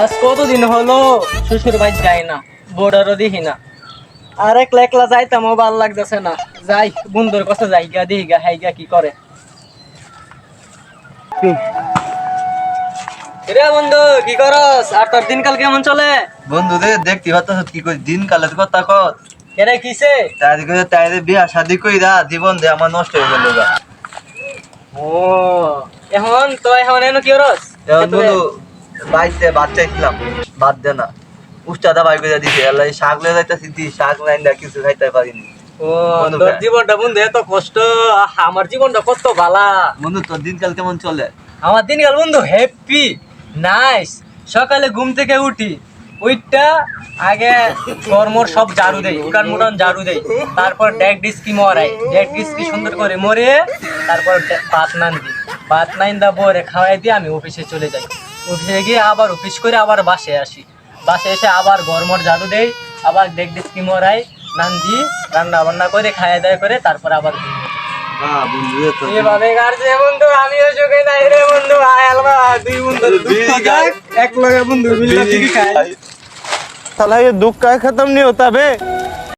আজ কতদিন হলো শ্বশুর বাড়ি যাই না, বর্ডারও দেখি না। আর একলা একলা যাইতামও ভালো লাগতেছে না। যাই বন্ধুর কাছে যাই গা, দেখি গা হাই গা কি করে। রে বন্ধু, কি করস? আর তোর দিনকাল কেমন চলে? বন্ধু রে দেখতে পাচ্ছ কি কই দিন কালের কথা কত কেরে কিসে? তাইরে বিয়া শাদি কইরা জীবন দে আমার নষ্ট হয়ে গেল গা। ও এখন এনো কি করস? এখন বন্ধু বাইতে ভাত চাইছিলাম, ভাত দে না উষ্টাদা বাই করে দিছে আল্লাহ শাক লয়ে যাইতাছি দি শাক নাই না কিছু খাইতে পারিনি। ও বন্ধু তোর ভাই। জীবনটা বন্ধু এত কষ্ট, আমার জীবনটা কত ভালা। বন্ধু তোর দিনকাল কেমন চলে? আমার দিনকাল বন্ধু হ্যাপি, নাইস। সকালে ঘুম থেকে উঠি, ওইটা আগে কর্মর সব ঝাড়ু দেই, উঠান মুটান ঝাড়ু দেই, তারপর ডেক ডিস্কি মরাই, ডেক ডিস্কি সুন্দর করে মরে তারপর ভাত নান দিই, ভাত নাইন দা পরে খাওয়াই দিয়ে আমি অফিসে চলে যাই। অফিসে গিয়ে আবার অফিস করে আবার বাসায় আসি, বাসায় এসে আবার গরমর ঝাড়ু দেই, আবার ডেক ডিস্কি মরাই, নান দিই, রান্না বান্না করে খাওয়া দাওয়া করে তারপর আবার ঘুমিয়ে যাই। হ্যাঁ বন্ধু রে তোর এভাবে কাটছে বন্ধু, আমিও সুখে নাই রে বন্ধু। আয় আলবা দুই বন্ধু বিড়ি খাই। এক লগে বন্ধু মিলে বিড়ি খাই। साला ये दुख का खत्म नहीं होता बे।